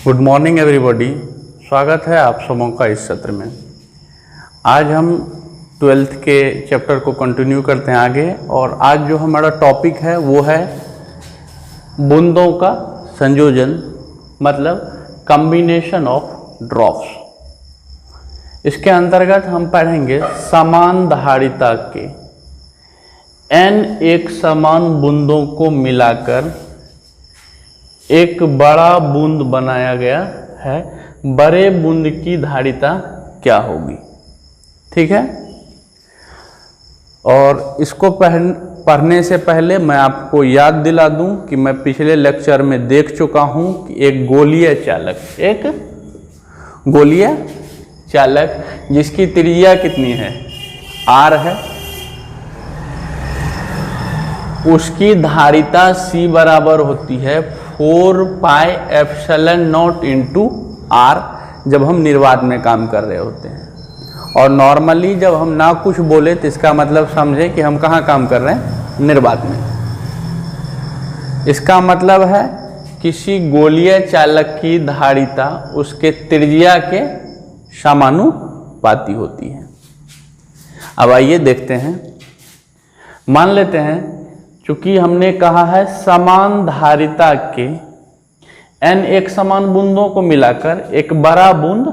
Good morning everybody, स्वागत है आप सबों का इस सत्र में। आज हम 12th के चैप्टर को कंटिन्यू करते हैं आगे, और आज जो हमारा टॉपिक है वो है बूंदों का संयोजन, मतलब कॉम्बिनेशन ऑफ ड्रॉप्स। इसके अंतर्गत हम पढ़ेंगे समान धारिता के n एक समान बूंदों को मिलाकर एक बड़ा बूंद बनाया गया है, बड़े बूंद की धारिता क्या होगी। ठीक है, और इसको पढ़ने से पहले मैं आपको याद दिला दूं कि मैं पिछले लेक्चर में देख चुका हूं कि एक गोलीय चालक जिसकी त्रिज्या कितनी है, r है, उसकी धारिता c बराबर होती है 4 pi epsilon not into r, जब हम निर्वात में काम कर रहे होते हैं। और नॉर्मली जब हम ना कुछ बोले तो इसका मतलब समझे कि हम कहाँ काम कर रहे हैं, निर्वात में। इसका मतलब है किसी गोलीय चालक की धारिता उसके त्रिज्या के समानुपाती होती है। अब आइए देखते हैं। मान लेते हैं चूंकि हमने कहा है समान धारिता के n एक समान बूंदों को मिलाकर एक बड़ा बूंद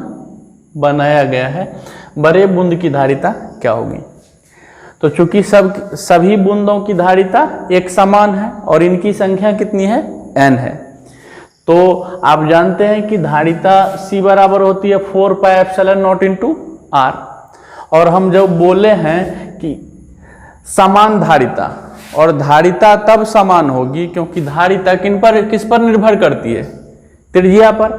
बनाया गया है, बड़े बूंद की धारिता क्या होगी। तो चूंकि सभी बूंदों की धारिता एक समान है और इनकी संख्या कितनी है, n है, तो आप जानते हैं कि धारिता c बराबर होती है 4 pi epsilon not into r। और हम जब बोले हैं कि समान धारिता, और धारिता तब समान होगी क्योंकि धारिता किस पर निर्भर करती है, त्रिज्या पर।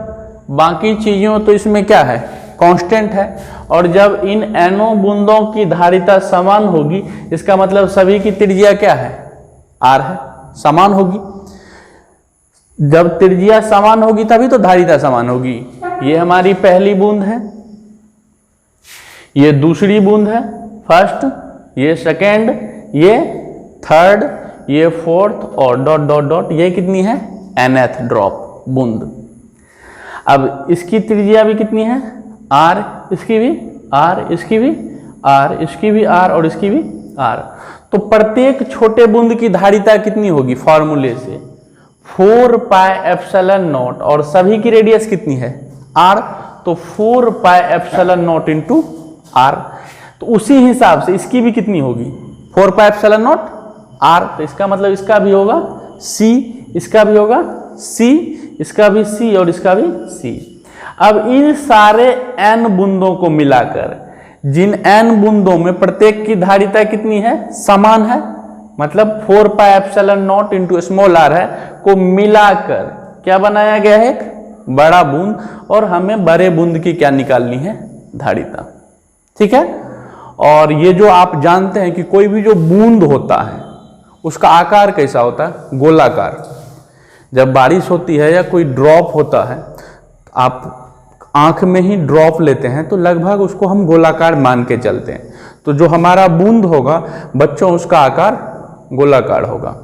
बाकी चीजों तो इसमें क्या है, कांस्टेंट है। और जब इन एनों बूंदों की धारिता समान होगी, इसका मतलब सभी की त्रिज्या क्या है, r है, समान होगी। जब त्रिज्या समान होगी तभी तो धारिता समान होगी। ये हमारी पहली बूंद है, ये दूसरी बूंद है फर्स्ट, ये सेकेंड, ये थर्ड, ये फोर्थ, और डॉट डॉट डॉट, ये कितनी है, nth ड्रॉप बूंद। अब इसकी त्रिज्या भी कितनी है, r, इसकी भी r, इसकी भी r, इसकी भी r, और इसकी भी r। तो प्रत्येक छोटे बूंद की धारिता कितनी होगी, फॉर्मूले से 4 पाई एप्सिलॉन नॉट, और सभी की रेडियस कितनी है, r, तो 4 pi epsilon not into r। तो उसी हिसाब से इसकी भी कितनी होगी, 4 पाई एप्सिलॉन नॉट r। तो इसका मतलब इसका भी होगा c, इसका भी होगा c, इसका भी c, और इसका भी c। अब इन सारे n बूंदों को मिलाकर, जिन n बूंदों में प्रत्येक की धारिता कितनी है, समान है, मतलब 4 pi epsilon not into small r है, को मिलाकर क्या बनाया गया है, एक बड़ा बूंद। और हमें बड़े बूंद की क्या निकालनी है, धारिता। ठीक है, और ये जो आप जानते हैं कि कोई भी जो बूंद होता है उसका आकार कैसा होता है, गोलाकार। जब बारिश होती है या कोई ड्रॉप होता है, आप आंख में ही ड्रॉप लेते हैं तो लगभग उसको हम गोलाकार मान के चलते हैं। तो जो हमारा बूंद होगा बच्चों, उसका आकार गोलाकार होगा।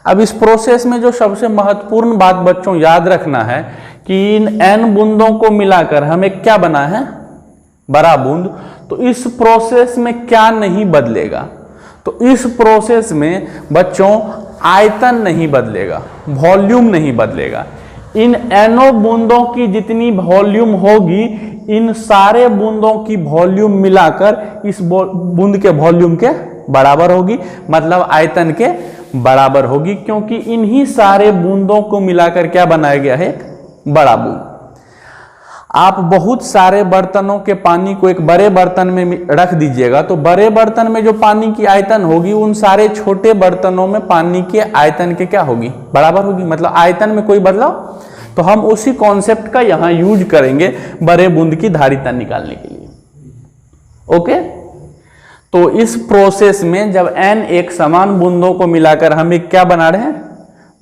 अब इस प्रोसेस में जो सबसे महत्वपूर्ण बात बच्चों याद रखना है कि इन n बूंदों को मिलाकर हमें क्या बना है, बड़ा बूंद। तो इस प्रोसेस में क्या नहीं बदलेगा, तो इस प्रोसेस में बच्चों आयतन नहीं बदलेगा, वॉल्यूम नहीं बदलेगा। इन एनो बूंदों की जितनी वॉल्यूम होगी, इन सारे बूंदों की वॉल्यूम मिलाकर इस बूंद के वॉल्यूम के बराबर होगी, मतलब आयतन के बराबर होगी, क्योंकि इन्हीं सारे बूंदों को मिलाकर क्या बनाया गया है, एक बड़ा बूंद। आप बहुत सारे बर्तनों के पानी को एक बड़े बर्तन में रख दीजिएगा, तो बड़े बर्तन में जो पानी की आयतन होगी उन सारे छोटे बर्तनों में पानी के आयतन के क्या होगी, बराबर होगी, मतलब आयतन में कोई बदलाव। तो हम उसी कॉन्सेप्ट का यहाँ यूज करेंगे बड़े बूंद की धारिता निकालने के लिए। ओके, तो इस प्रोसेस में जब n एक समान बूंदों को मिलाकर हम एक क्या बना रहे हैं,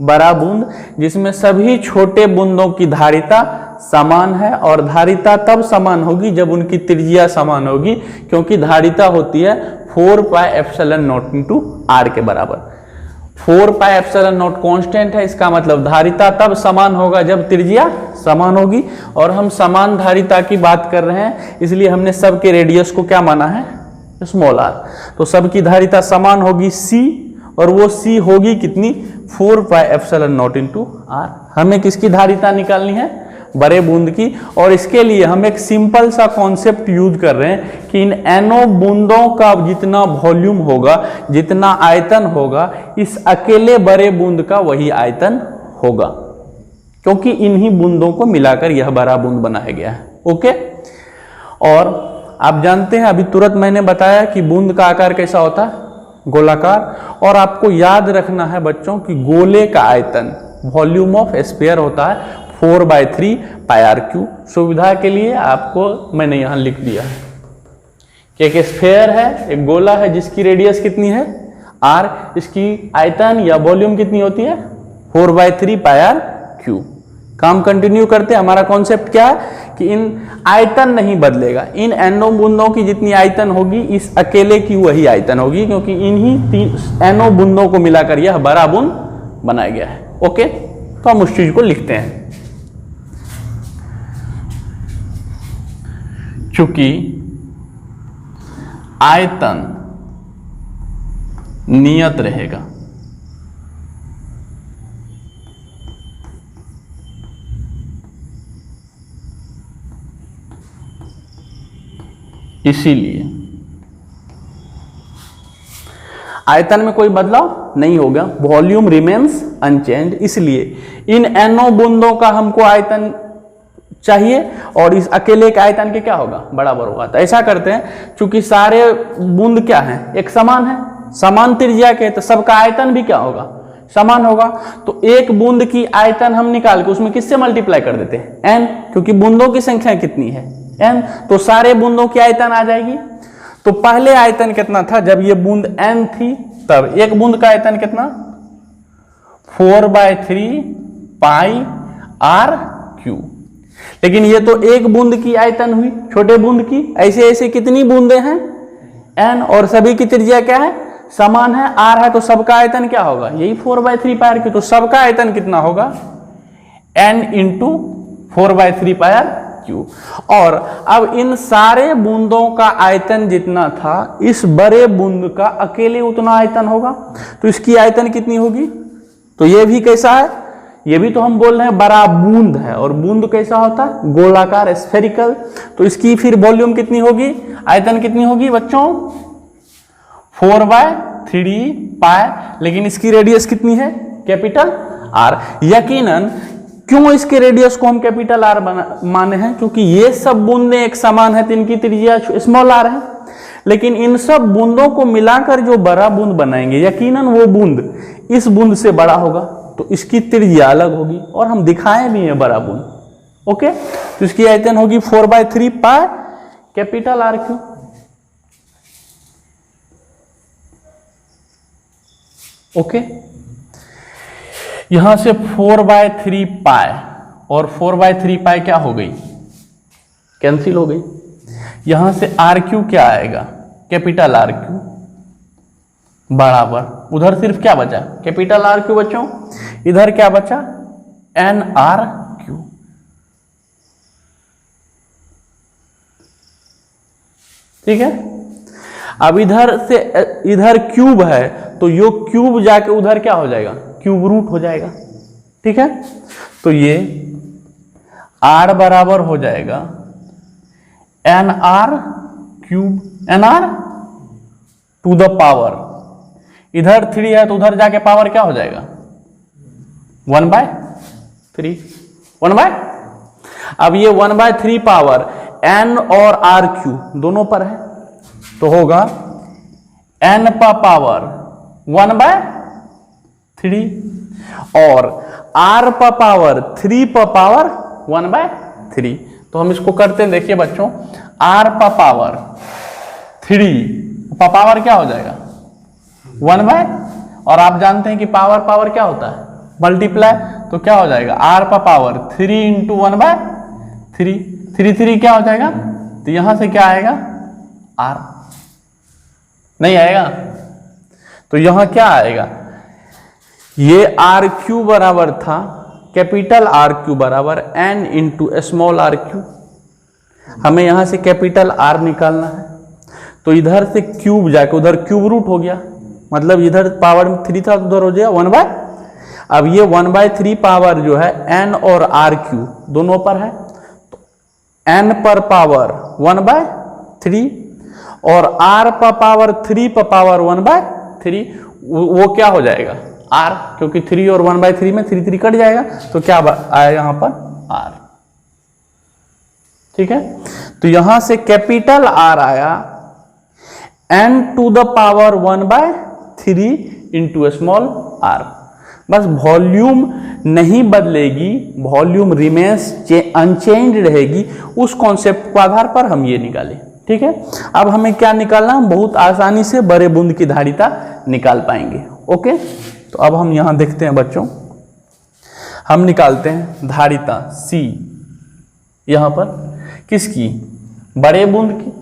बड़ा बूंद, जिसमें सभी छोटे बूंदों की धारिता समान है। और धारिता तब समान होगी जब उनकी त्रिज्या समान होगी, क्योंकि धारिता होती है 4 pi epsilon not into r के बराबर। 4 पाई एप्सिलॉन नॉट कांस्टेंट है, इसका मतलब धारिता तब समान होगा जब त्रिज्या समान होगी, और हम समान धारिता की बात कर रहे हैं इसलिए हमने सब के रेडियस को क्या माना है, स्मॉल r। तो सब की धारिता समान होगी c, और वो c होगी कितनी, 4πε0 इंटू r। हमें किसकी धारिता निकालनी है, बड़े बूंद की, और इसके लिए हम एक सिंपल सा कॉन्सेप्ट यूज कर रहे हैं कि इन एनो बूंदों का जितना वॉल्यूम होगा, जितना आयतन होगा, इस अकेले बड़े बूंद का वही आयतन होगा, क्योंकि इन्हीं बूंदों को मिलाकर यह बड़ा बूंद बनाया गया है। ओके, और आप जानते हैं अभी तुरंत मैंने बताया कि बूंद का आकार कैसा होता है, गोलाकार, और आपको याद रखना है बच्चों कि गोले का आयतन वॉल्यूम ऑफ स्फीयर होता है 4/3 πr³। सुविधा के लिए आपको मैंने यहां लिख दिया है कि एक स्फीयर है, एक गोला है जिसकी रेडियस कितनी है r, इसकी आयतन या वॉल्यूम कितनी होती है 4/3 πr³। काम कंटिन्यू करते हैं। हमारा कॉन्सेप्ट क्या है कि इन आयतन नहीं बदलेगा, इन एनो बूंदों की जितनी आयतन होगी इस अकेले की वही आयतन होगी, क्योंकि इन्हीं 3 एनो बूंदों को मिलाकर यह बड़ा बूंद बनाया गया है। ओके, तो हम उस चीज को लिखते हैं। चूंकि आयतन नियत रहेगा, इसीलिए आयतन में कोई बदलाव नहीं होगा, वॉल्यूम रिमेन्स अनचेंज। इसलिए इन एनो बूंदों का हमको आयतन चाहिए और इस अकेले के आयतन के क्या होगा, बराबर होगा। तो ऐसा करते हैं, चूंकि सारे बूंद क्या हैं, एक समान है, समान त्रिज्या के, तो सबका आयतन भी क्या होगा, समान होगा। तो एक बूंद की आयतन हम निकाल के उसमें किससे मल्टीप्लाई कर देते हैं, n, क्योंकि बूंदों की संख्या कितनी है, n, तो सारे बूंदों की आयतन आ जाएगी। तो पहले आयतन कितना था, जब ये बूंद n थी तब एक बूंद का आयतन कितना, 4/3 πr³। लेकिन ये तो एक बूंद की आयतन हुई, छोटे बूंद की। ऐसे ऐसे कितनी बूंदे हैं, n, और सभी की त्रिज्या क्या है, समान है, r है, तो सबका आयतन क्या होगा, यही 4/3 πr³। तो सबका आयतन कितना होगा, n × 4/3 πr³। और अब इन सारे बूंदों का आयतन जितना था, इस बड़े बूंद का अकेले उतना आयतन होगा। तो इसकी आयतन कितनी होगी, तो ये भी कैसा है, ये भी तो हम बोल रहे हैं बड़ा बूंद है, और बूंद कैसा होता है, गोलाकार, स्फेरिकल। तो इसकी फिर वॉल्यूम कितनी होगी, आयतन कितनी होगी बच्चों, 4/3 π, लेकिन इसकी रेडियस कितनी है, कैपिटल R। यकीनन क्यों इसके रेडियस को हम कैपिटल R माने हैं, क्योंकि ये सब बूंदे एक समान है, तो इनकी त्रिज्या स्मॉल r है। लेकिन इन सब बूंदों को मिलाकर जो बड़ा बूंद बनाएंगे, यकीनन वो बूंद इस बूंद से बड़ा होगा, तो इसकी त्रिज्या अलग होगी, और हम दिखाए भी हैं बड़ा बूंद। ओके, तो इसकी आयतन होगी 4/3 π कैपिटल R³। ओके, यहां से 4/3 π और 4/3 π क्या हो गई, कैंसिल हो गई। यहां से R³ क्या आएगा, कैपिटल R³ बराबर, उधर सिर्फ क्या बचा, कैपिटल R³ बच्चों, इधर क्या बचा, nr³। ठीक है, अब इधर से इधर क्यूब है, तो यो क्यूब जाके उधर क्या हो जाएगा, क्यूब रूट हो जाएगा। ठीक है, तो ये r बराबर हो जाएगा nr³, nr to the power, इधर 3 है तो उधर जाके पावर क्या हो जाएगा, 1/3, 1/। अब ये 1/3 पावर n और r³ दोनों पर है, तो होगा n का पावर 1/3 और r का पावर 3 का पावर 1/3। तो हम इसको करते हैं, देखिए बच्चों, r का पावर 3 का पावर क्या हो जाएगा 1/, और आप जानते हैं कि पावर पावर क्या होता है, मल्टीप्लाई। तो क्या हो जाएगा, r का पावर 3 × 1/3, 3 क्या हो जाएगा, तो यहां से क्या आएगा, r नहीं आएगा, तो यहां क्या आएगा, ये R³ बराबर था कैपिटल आर क्यू बराबर N into small R Q. हमें यहाँ से कैपिटल आर निकालना है, तो इधर से क्यूब जाके उधर क्यूब रूट हो गया, मतलब इधर पावर में 3 था तो उधर हो जाएगा 1/। अब ये 1/3 पावर जो है एन और आर क्यू दोनों पर है, तो एन पर पावर 1/3 और आर पर पावर 3 पर पावर 1/3, वो क्या हो जाएगा आर, क्योंकि 3 और 1/3 में 3 कट जाएगा, तो क्या आएगा यहाँ पर आर। ठीक है, तो यहां से कैपिटल आर आया n to the power 1/3 into small R. बस वॉल्यूम नहीं बदलेगी, वॉल्यूम रिमेन्स अनचेंज रहेगी, उस कॉन्सेप्ट के आधार पर हम ये निकाले। ठीक है, अब हमें क्या निकालना, हम बहुत आसानी से बड़े बूंद की धारिता निकाल पाएंगे। ओके, तो अब हम यहां देखते हैं बच्चों, हम निकालते हैं धारिता C यहां पर किसकी, बड़े बूंद की,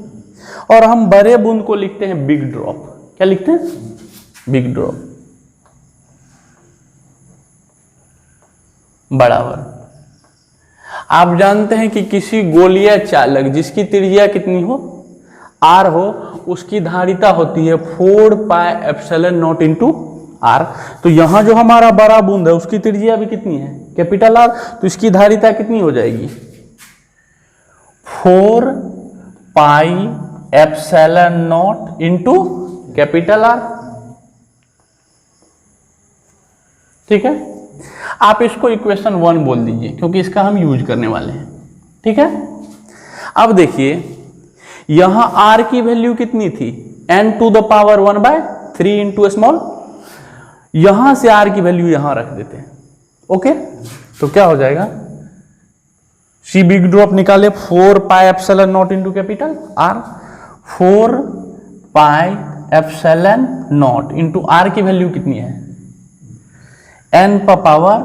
और हम बड़े बूंद को लिखते हैं बिग ड्रॉप। क्या लिखते हैं, बिग ड्रॉप बराबर। आप जानते हैं कि किसी गोलीय चालक जिसकी त्रिज्या कितनी हो, r हो, उसकी धारिता होती है 4πε0 इंटू आर। तो यहां जो हमारा बड़ा बूंद है उसकी त्रिज्या भी कितनी है, कैपिटल आर, तो इसकी धारिता कितनी हो जाएगी 4πε0 इंटू कैपिटल आर। ठीक है, आप इसको इक्वेशन 1 बोल दीजिए क्योंकि इसका हम यूज करने वाले हैं। ठीक है, अब देखिए यहां r की वैल्यू कितनी थी, n to the power 1/3 into small, यहां से r की वैल्यू यहां रख देते हैं। ओके, तो क्या हो जाएगा, सी बिग ड्रॉप निकाले 4πε0 into capital R, 4πε0 into R की वैल्यू कितनी है n पर पावर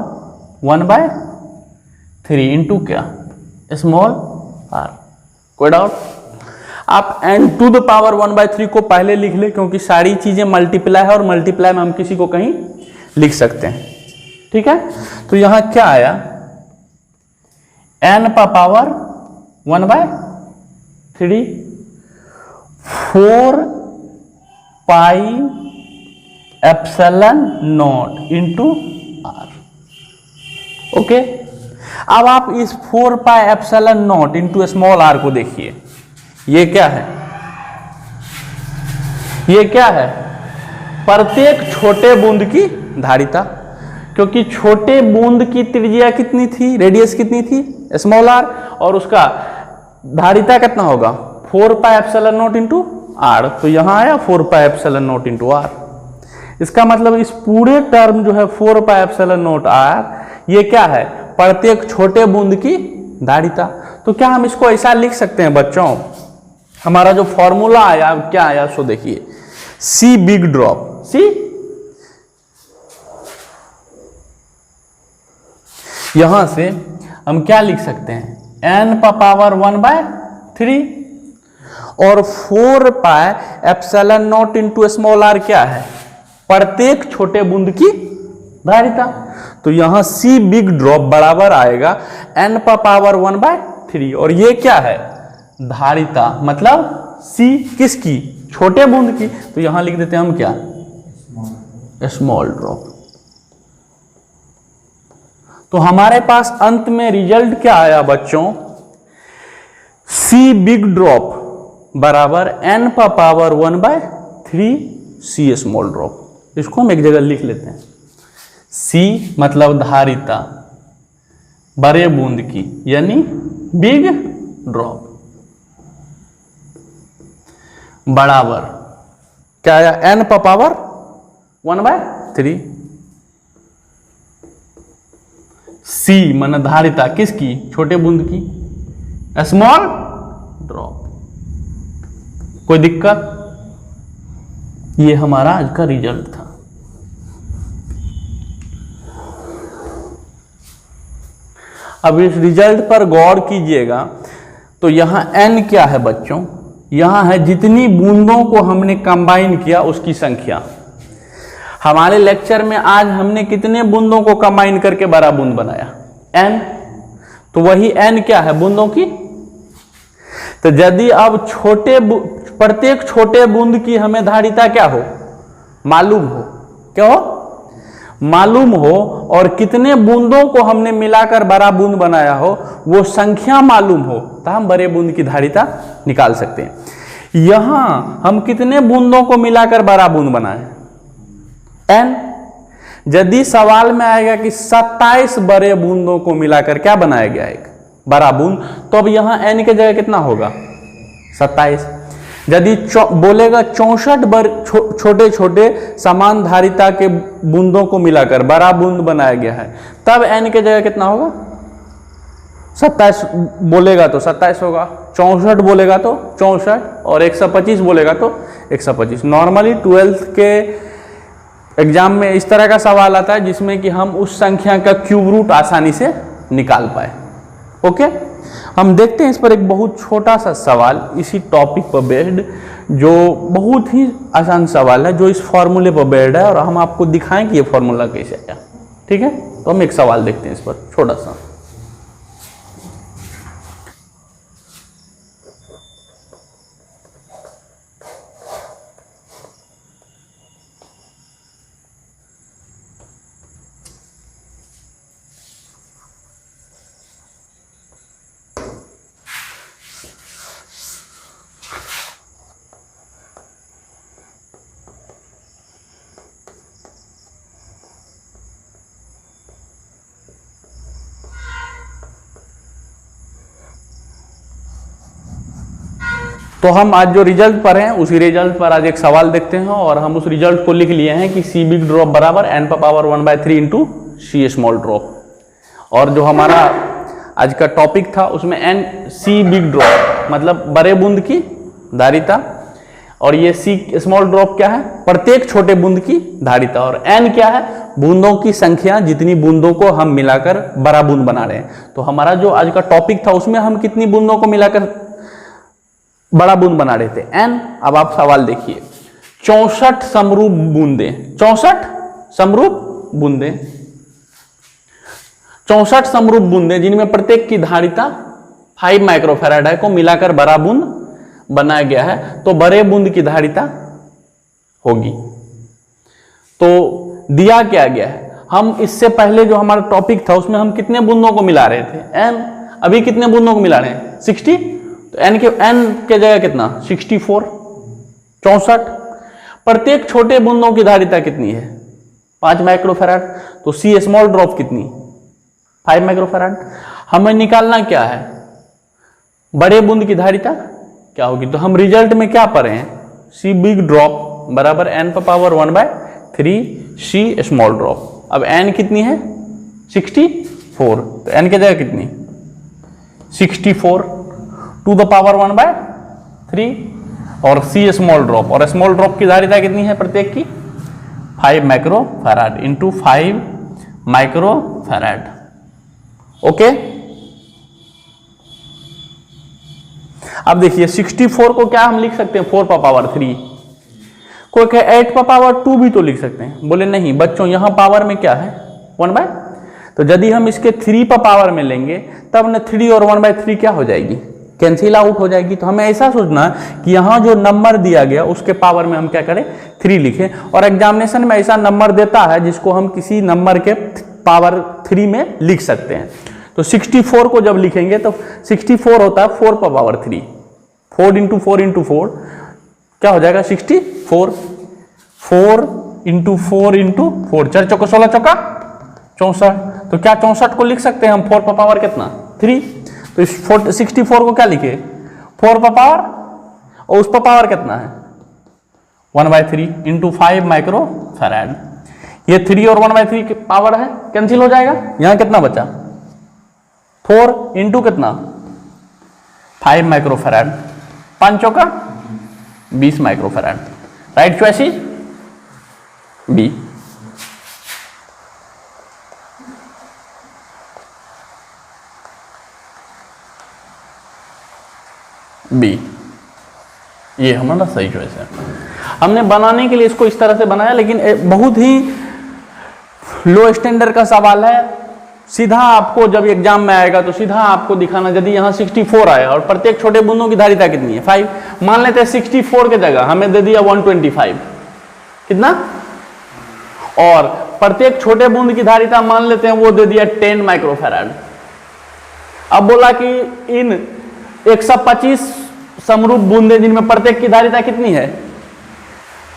1/3 इंटू क्या स्मॉल आर। कोई डाउट, आप n टू द पावर 1/3 को पहले लिख ले क्योंकि सारी चीजें मल्टीप्लाई है और मल्टीप्लाई में हम किसी को कहीं लिख सकते हैं। ठीक है, तो यहां क्या आया, n पर पावर 1/3 4πε0 इंटू आर। ओके, अब आप इस 4πε0 इंटू स्मॉल आर को देखिए, ये क्या है, ये क्या है, प्रत्येक छोटे बूंद की धारिता, क्योंकि छोटे बूंद की त्रिज्या कितनी थी, रेडियस कितनी थी स्मॉल आर, और उसका धारिता कितना होगा 4πε0 इंटू आर, तो यहां आया 4πε0 इंटू आर। इसका मतलब इस पूरे टर्म जो है 4πε0 आर, ये क्या है, प्रत्येक छोटे बूंद की धारिता। तो क्या हम इसको ऐसा लिख सकते हैं बच्चों, हमारा जो फॉर्मूला आया क्या आया, सो देखिए, सी बिग ड्रॉप, सी यहां से हम क्या लिख सकते हैं, n पर पावर 1/3 और 4πε0 इंटू स्मॉल आर क्या है, प्रत्येक छोटे बूंद की धारिता। तो यहां सी बिग ड्रॉप बराबर आएगा n पर पावर 1/3, और ये क्या है धारिता, मतलब सी किसकी, छोटे बूंद की, तो यहां लिख देते हैं हम क्या, स्मॉल ड्रॉप। तो हमारे पास अंत में रिजल्ट क्या आया बच्चों, सी बिग ड्रॉप बराबर n पर पावर 1/3 सी स्मॉल ड्रॉप। इसको हम एक जगह लिख लेते हैं, सी मतलब धारिता बड़े बूंद की, यानी बिग ड्रॉप बराबर क्या आया, n पर पावर 1/3, सी मन धारिता किसकी, छोटे बूंद की, स्मॉल ड्रॉप। कोई दिक्कत, ये हमारा आज का रिजल्ट था। अब इस रिजल्ट पर गौर कीजिएगा, तो यहां n क्या है बच्चों, यहां है जितनी बूंदों को हमने कंबाइन किया उसकी संख्या। हमारे लेक्चर में आज हमने कितने बूंदों को कंबाइन करके बड़ा बूंद बनाया? n। तो वही n क्या है? बूंदों की। तो यदि अब प्रत्येक छोटे बूंद की हमें धारिता क्या हो? मालूम हो। क्या हो? मालूम हो, और कितने बूंदों को हमने मिलाकर बड़ा बूंद बनाया हो वो संख्या मालूम हो, तो हम बड़े बूंद की धारिता निकाल सकते हैं। यहां हम कितने बूंदों को मिलाकर बड़ा बूंद बनाए? n। यदि सवाल में आएगा कि 27 बड़े बूंदों को मिलाकर क्या बनाया गया एक बड़ा बूंद, तो अब यहां n के जगह कितना होगा? 27। यदि बोलेगा 64 छोटे छोटे समान धारिता के बूंदों को मिलाकर बड़ा बूंद बनाया गया है, तब n के जगह कितना होगा? 27 बोलेगा तो 27 होगा, 64 बोलेगा तो 64, और 125 बोलेगा तो 125। नॉर्मली 12th के एग्जाम में इस तरह का सवाल आता है जिसमें कि हम उस संख्या का क्यूब रूट आसानी से निकाल पाए। ओके, हम देखते हैं इस पर एक बहुत छोटा सा सवाल इसी टॉपिक पर बेस्ड, जो बहुत ही आसान सवाल है, जो इस फॉर्मूले पर बेस्ड है, और हम आपको दिखाएं कि ये फॉर्मूला कैसे आया। ठीक है, तो हम एक सवाल देखते हैं इस पर छोटा सा। तो हम आज जो रिजल्ट पर हैं उसी रिजल्ट पर आज एक सवाल देखते हैं, और हम उस रिजल्ट को लिख लिए हैं कि सी बिग ड्रॉप बराबर n पर पावर 1/3 इंटू सी स्मॉल ड्रॉप। और जो हमारा आज का टॉपिक था उसमें n सी बिग ड्रॉप मतलब बड़े बूंद की धारिता, और ये सी स्मॉल ड्रॉप क्या है? प्रत्येक छोटे बूंद की धारिता, और n क्या है? बूंदों की संख्या, जितनी बूंदों को हम मिलाकर बड़ा बूंद बना रहे हैं। तो हमारा जो आज का टॉपिक था उसमें हम कितनी बूंदों को मिलाकर बड़ा बूंद बना रहे थे? n। अब आप सवाल देखिए, 64 समरूप बूंदे, 64 समरूप बूंदे, 64 समरूप बूंदे जिनमें प्रत्येक की धारिता 5 माइक्रोफैराड है को मिलाकर बड़ा बूंद बनाया गया है, तो बड़े बूंद की धारिता होगी। तो दिया क्या गया है? हम इससे पहले जो हमारा टॉपिक था उसमें हम कितने बूंदों को मिला रहे थे? n। अभी कितने बूंदों को मिला रहे हैं? 60। तो n के जगह कितना? 64, 64। प्रत्येक छोटे बूंदों की धारिता कितनी है? 5 माइक्रोफैराड। तो सी स्मॉल ड्रॉप कितनी? 5 माइक्रोफैराड। हमें निकालना क्या है? बड़े बूंद की धारिता क्या होगी? तो हम रिजल्ट में क्या पढ़े हैं? सी बिग ड्रॉप बराबर n पर पावर 1/3 सी स्मॉल ड्रॉप। अब n कितनी है? 64। तो n की जगह कितनी? 64 टू द पावर 1/3, और सी स्मॉल ड्रॉप, और स्मॉल ड्रॉप की धारिता कितनी है प्रत्येक की? 5 माइक्रोफैराड इंटू 5 माइक्रोफैराड। ओके, अब देखिए 64 को क्या हम लिख सकते हैं? 4 पर पावर 3। कोई कहे 8 पर पावर 2 भी तो लिख सकते हैं। बोले नहीं बच्चों, यहां पावर में क्या है? 1/। तो यदि हम इसके 3 पर पावर में लेंगे तब न 3 और 1/3 क्या हो जाएगी? कैंसिल आउट हो जाएगी। तो हमें ऐसा सोचना कि यहाँ जो नंबर दिया गया उसके पावर में हम क्या करें? 3 लिखें। और एग्जामिनेशन में ऐसा नंबर देता है जिसको हम किसी नंबर के पावर 3 में लिख सकते हैं। तो 64 को जब लिखेंगे तो 64 होता है 4 पर पावर 3, 4 इंटू 4 इंटू 4 क्या हो जाएगा? 64। 4 इंटू 4 इंटू 4, 4 चौका 16 चौका 64। तो क्या 64 को लिख सकते हैं हम 4 पर पावर कितना? 3। तो इस 64 को क्या लिखे? 4 पर पावर, और उस पर पावर कितना है? 1/3 इंटू 5 माइक्रोफैराड। ये 3 और 1/3 की पावर है, कैंसिल हो जाएगा। यहां कितना बचा? 4 इंटू कितना? 5 माइक्रोफैराड, 5 चौका 20 microfarad. Right choice is B. B, ये हमारा सही चॉइस है। हमने बनाने के लिए इसको इस तरह से बनाया, लेकिन बहुत ही लो स्टैंडर्ड का सवाल है। सीधा आपको जब एग्जाम में आएगा तो सीधा आपको दिखाना, यदि यहाँ 64 आया और प्रत्येक छोटे बूंदों की धारिता कितनी है 5, मान लेते हैं 64 के जगह हमें दे दिया 125, कितना, और प्रत्येक छोटे बूंद की धारिता मान लेते हैं वो दे दिया 10 माइक्रोफैराड। अब बोला कि इन 125 समरूप बूंदे जिनमें प्रत्येक की धारिता कितनी है,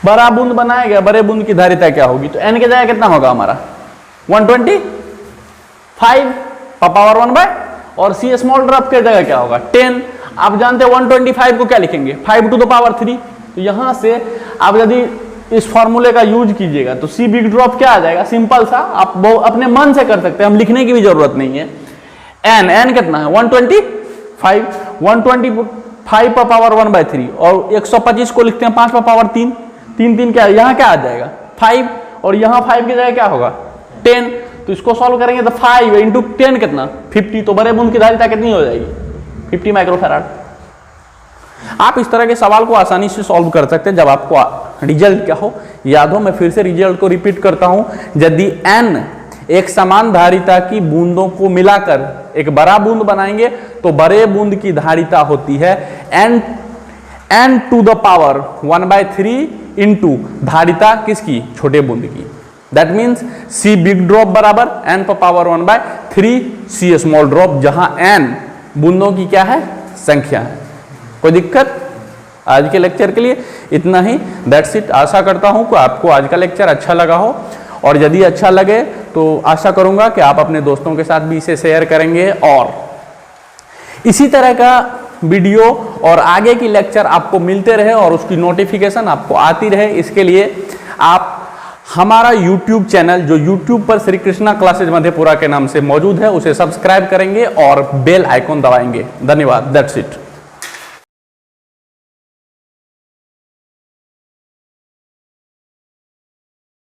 बड़ा बूंद बनाया गया, बड़े बूंद की धारिता क्या होगी, तो n की जगह कितना होगा हमारा 125 पावर 1 बाय, और सी स्मॉल ड्रॉप के जगह क्या होगा 10। आप जानते हैं 125 को क्या लिखेंगे 5 टू द पावर 3। तो यहां से आप यदि इस फॉर्मूले का यूज कीजिएगा तो सी बिग ड्रॉप क्या आ जाएगा, सिंपल सा, आप अपने मन से कर सकते हैं, हम लिखने की भी जरूरत नहीं है। n कितना है 125, 125 पर पावर 1 बाय 3, और 125 को लिखते हैं 5 पर पावर 3, 3 क्या, यहाँ क्या आ जाएगा 5, और यहाँ 5 की जगह क्या होगा 10। तो इसको सॉल्व करेंगे तो 5 इंटू 10 कितना 50, तो बड़े बूंद की धारिता कितनी हो जाएगी 50 माइक्रोफैराड। आप इस तरह के सवाल को आसानी से सॉल्व कर सकते हैं जब आपको रिजल्ट क्या हो याद हो। मैं फिर से रिजल्ट को रिपीट करता हूं, यदि n एक समान धारिता की बूंदों को मिलाकर एक बड़ा बूंद बनाएंगे तो बड़े बूंद की धारिता होती है n to the power 1/3 into धारिता किसकी, छोटे बूंद की। That means C big drop बराबर n पर पावर 1/3 सी स्मॉल ड्रॉप, जहां n बूंदों की क्या है, संख्या है। कोई दिक्कत? आज के लेक्चर के लिए इतना ही, दैट्स इट। आशा करता हूं कि आपको आज का लेक्चर अच्छा लगा हो, और यदि अच्छा लगे तो आशा करूंगा कि आप अपने दोस्तों के साथ भी इसे शेयर करेंगे, और इसी तरह का वीडियो और आगे की लेक्चर आपको मिलते रहे और उसकी नोटिफिकेशन आपको आती रहे। इसके लिए आप हमारा YouTube चैनल जो YouTube पर श्री कृष्णा क्लासेज मधेपुरा के नाम से मौजूद है उसे सब्सक्राइब करेंगे और बेल आइकॉन दबाएंगे। धन्यवाद, दैट्स इट।